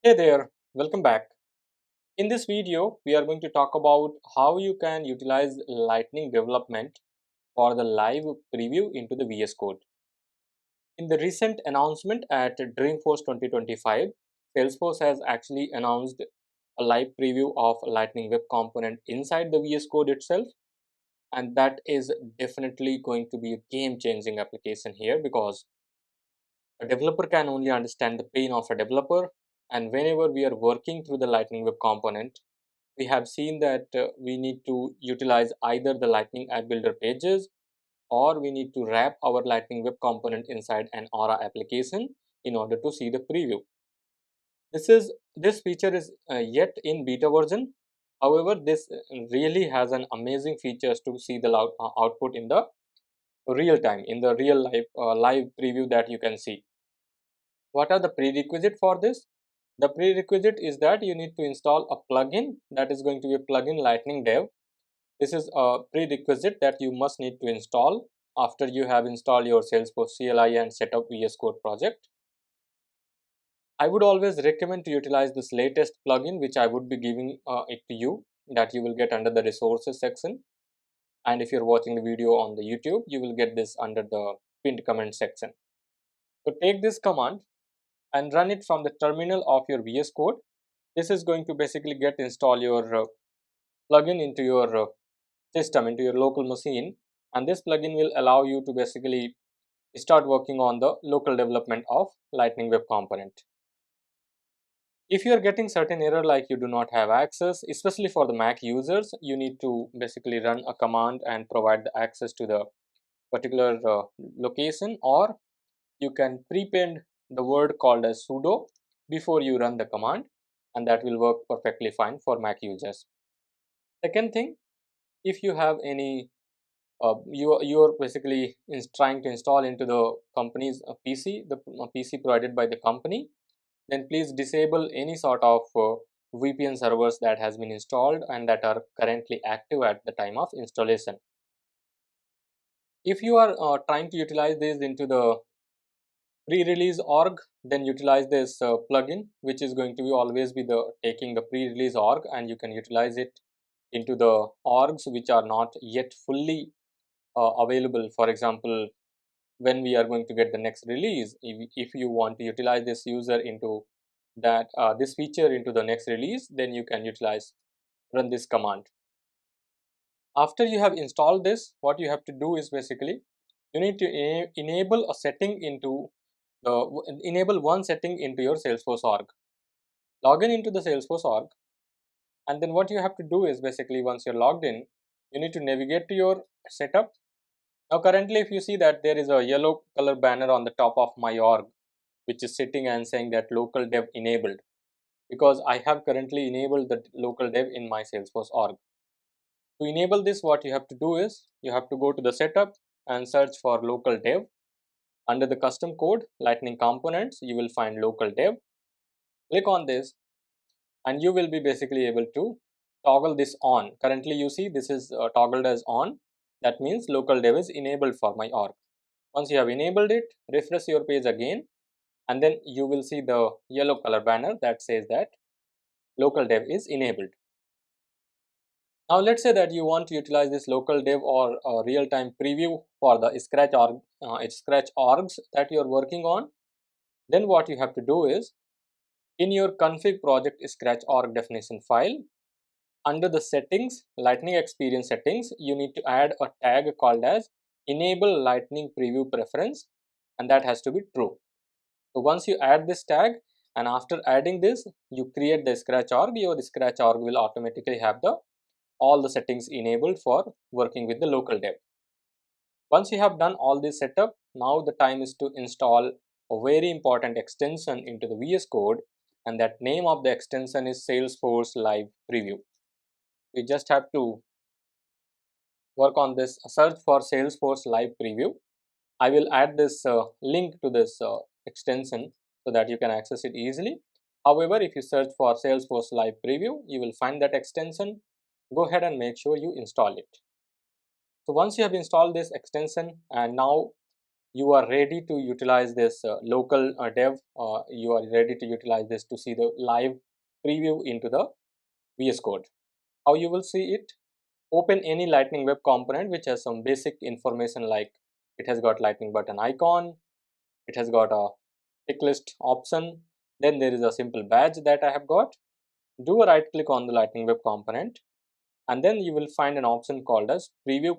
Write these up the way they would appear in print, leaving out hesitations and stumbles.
Hey there, welcome back. In this video, we are going to talk about how you can utilize Lightning development for the live preview into the VS Code. In the recent announcement at Dreamforce 2025, Salesforce has actually announced a live preview of Lightning Web Component inside the VS Code itself, and that is definitely going to be a game-changing application here because a developer can only understand the pain of a developer, and whenever we are working through the Lightning Web Component, we have seen that we need to utilize either the Lightning App Builder pages or we need to wrap our Lightning Web Component inside an Aura application in order to see the preview. This feature is yet in beta version. However, this really has an amazing features to see the output in the real time, in the real live preview that you can see. What are the prerequisite for this? The prerequisite is that you need to install a plugin, that is going to be a plugin Lightning Dev. This is a prerequisite that you must need to install after you have installed your Salesforce CLI and set up VS Code project. I would always recommend to utilize this latest plugin, which I would be giving it to you, that you will get under the resources section. And if you're watching the video on the YouTube, you will get this under the pinned comment section. So take this command and run it from the terminal of your VS Code. This is going to basically get install your plugin into your system, into your local machine, and this plugin will allow you to basically start working on the local development of Lightning Web Component. If you are getting certain error like you do not have access, especially for the Mac users, you need to basically run a command and provide the access to the particular location, or you can prepend the word called as sudo before you run the command, and that will work perfectly fine for Mac users. Second thing, if you have any you're basically trying to install into the company's PC, the PC provided by the company, then please disable any sort of VPN servers that has been installed and that are currently active at the time of installation. If you are trying to utilize this into the pre-release org, then utilize this plugin, which is going to be always be the taking the pre-release org, and you can utilize it into the orgs which are not yet fully available. For example, when we are going to get the next release, if you want to utilize this user into that this feature into the next release, then you can run this command. After you have installed this, what you have to do is basically you need to enable a setting into enable one setting into your Salesforce org. Log into the Salesforce org, and then what you have to do is basically once you're logged in, you need to navigate to your setup. Now currently, if you see that there is a yellow color banner on the top of my org, which is sitting and saying that local dev enabled, because I have currently enabled the local dev in my Salesforce org. To enable this, what you have to do is you have to go to the setup and search for local dev. Under the custom code Lightning components, you will find local dev. Click on this and you will be basically able to toggle this on. Currently you see this is toggled as on. That means local dev is enabled for my org. Once you have enabled it, refresh your page again, and then you will see the yellow color banner that says that local dev is enabled. Now let's say that you want to utilize this local dev or real-time preview for the Scratch orgs that you are working on. Then what you have to do is, in your config project Scratch org definition file, under the settings, Lightning experience settings, you need to add a tag called as enable Lightning preview preference, and that has to be true. So once you add this tag, and after adding this, you create the Scratch org, your Scratch org will automatically have all the settings enabled for working with the local dev. Once you have done all this setup, now the time is to install a very important extension into the VS Code, and that name of the extension is Salesforce Live Preview. We just have to work on this, search for Salesforce Live Preview. I will add this link to this extension so that you can access it easily. However, if you search for Salesforce Live Preview, you will find that extension. Go ahead and make sure you install it. So once you have installed this extension, and now you are ready to utilize this local dev, you are ready to utilize this to see the live preview into the VS Code. How you will see it? Open any Lightning Web component which has some basic information, like it has got lightning button icon, it has got a tick list option, then there is a simple badge that I have got. Do a right click on the Lightning Web component, and then you will find an option called as preview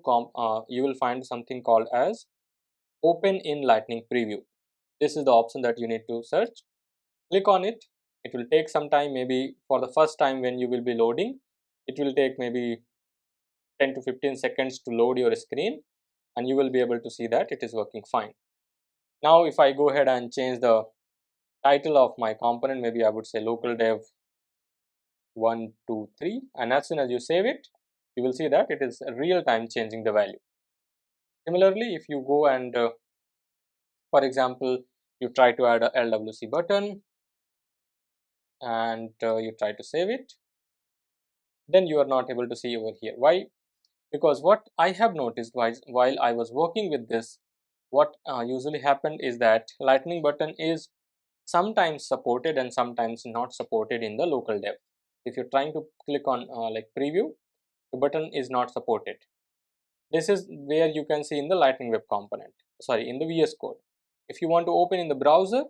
you will find something called as open in Lightning preview. This is the option that you need to search. Click on it. It will take some time, maybe for the first time when you will be loading, it will take maybe 10 to 15 seconds to load your screen, and you will be able to see that it is working fine. Now if I go ahead and change the title of my component, maybe I would say local dev 123, and as soon as you save it, you will see that it is real time changing the value. Similarly, if you go and for example, you try to add a LWC button and you try to save it, then you are not able to see over here. Why? Because what I have noticed while I was working with this, what usually happened is that lightning button is sometimes supported and sometimes not supported in the local dev. If you're trying to click on like preview, the button is not supported. This is where you can see in the Lightning Web component, sorry, in the VS Code. If you want to open in the browser,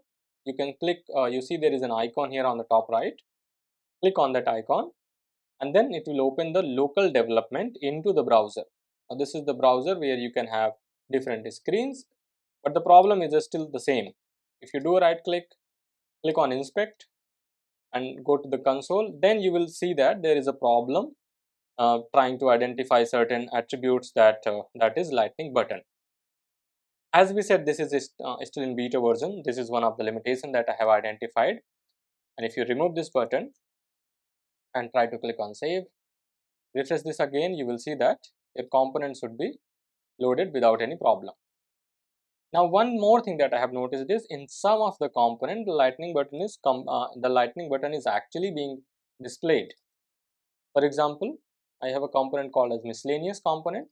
you can click, you see there is an icon here on the top right, click on that icon, and then it will open the local development into the browser. Now this is the browser where you can have different screens, but the problem is still the same. If you do a right click, click on inspect and go to the console, then you will see that there is a problem trying to identify certain attributes that is lightning button. As we said, this is still in beta version. This is one of the limitation that I have identified. And if you remove this button and try to click on save, refresh this again, you will see that your component should be loaded without any problem. Now one more thing that I have noticed is in some of the component, the lightning button is actually being displayed. For example, I have a component called as miscellaneous component,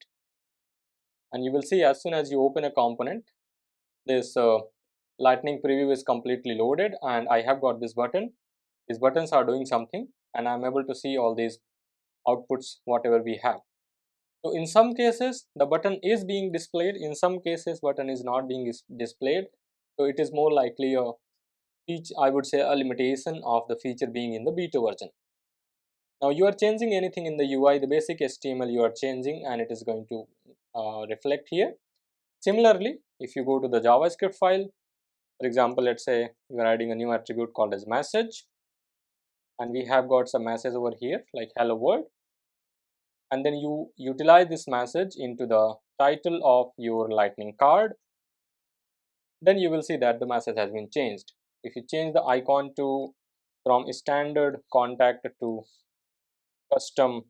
and you will see as soon as you open a component, this lightning preview is completely loaded and I have got this button. These buttons are doing something and I'm able to see all these outputs whatever we have. So in some cases the button is being displayed, in some cases button is not being displayed. So it is more likely a I would say a limitation of the feature being in the beta version. Now you are changing anything in the UI, the basic HTML you are changing and it is going to reflect here. Similarly, if you go to the JavaScript file, for example, let's say you are adding a new attribute called as message, and we have got some message over here like hello world, and then you utilize this message into the title of your lightning card, then you will see that the message has been changed. If you change the icon to from standard contact to custom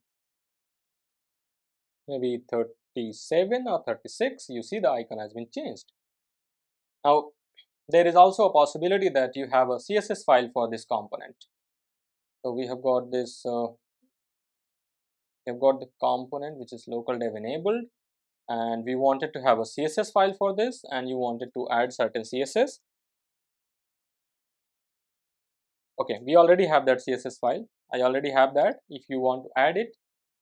maybe 37 or 36, you see the icon has been changed. Now there is also a possibility that you have a CSS file for this component. So we have got this we have got the component which is local dev enabled, and we wanted to have a CSS file for this, and you wanted to add certain CSS. Okay, we already have that CSS file. I already have that. If you want to add it,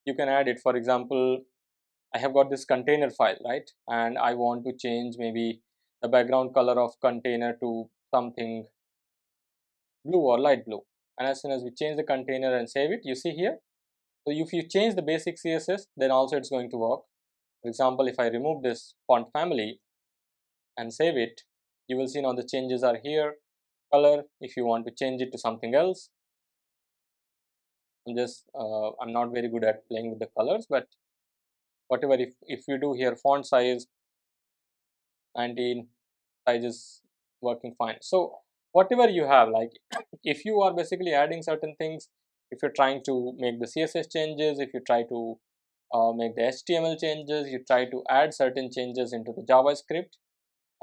you can add it. For example, I have got this container file, right? And I want to change maybe the background color of container to something blue or light blue. And as soon as we change the container and save it, you see here. So if you change the basic CSS, then also it's going to work. For example, if I remove this font family and save it, you will see now the changes are here. Color, if you want to change it to something else, I'm not very good at playing with the colors, but whatever, if you do here font size 19, size is working fine. So whatever you have, like if you are basically adding certain things, if you're trying to make the CSS changes, if you try to make the HTML changes, you try to add certain changes into the JavaScript,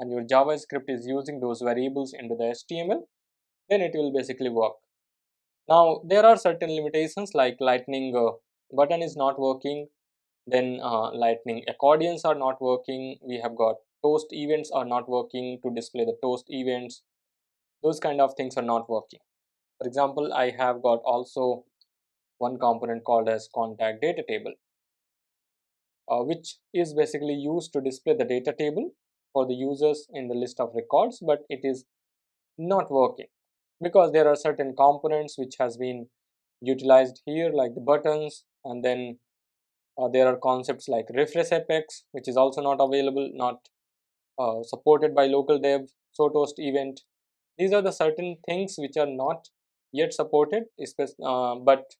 and your JavaScript is using those variables into the HTML, then it will basically work. Now there are certain limitations like lightning button is not working, then lightning accordions are not working. We have got toast events are not working to display the toast events. Those kind of things are not working. For example, I have got also one component called as contact data table, which is basically used to display the data table for the users in the list of records, but it is not working because there are certain components which has been utilized here, like the buttons, and then there are concepts like refresh apex, which is also not available, not supported by local dev, so toast event. These are the certain things which are not yet supported, but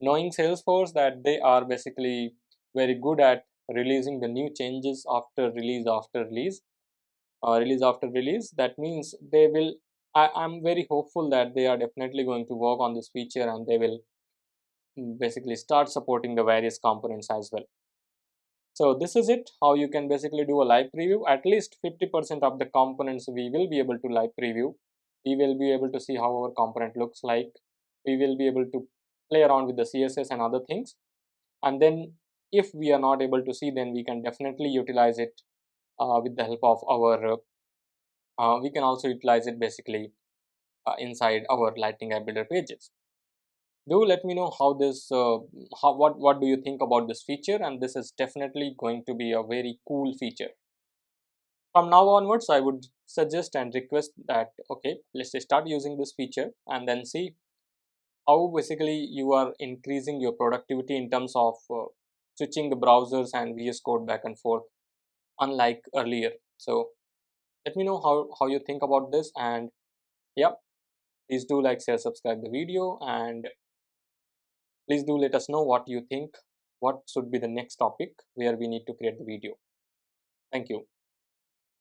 knowing Salesforce that they are basically very good at releasing the new changes after release after release, release after release. That means they will. I'm very hopeful that they are definitely going to work on this feature and they will basically start supporting the various components as well. So this is it, how you can basically do a live preview. At least 50% of the components we will be able to live preview. We will be able to see how our component looks like. We will be able to play around with the CSS and other things. And then if we are not able to see, then we can definitely utilize it with the help of our, we can also utilize it basically inside our Lightning App Builder pages. Do let me know how this, what do you think about this feature, and this is definitely going to be a very cool feature. From now onwards, I would suggest and request that, okay, let's say start using this feature and then see how basically you are increasing your productivity in terms of switching the browsers and VS Code back and forth, unlike earlier. So let me know how you think about this, and yeah, please do like, share, subscribe the video, and please do let us know what you think, what should be the next topic where we need to create the video. Thank you.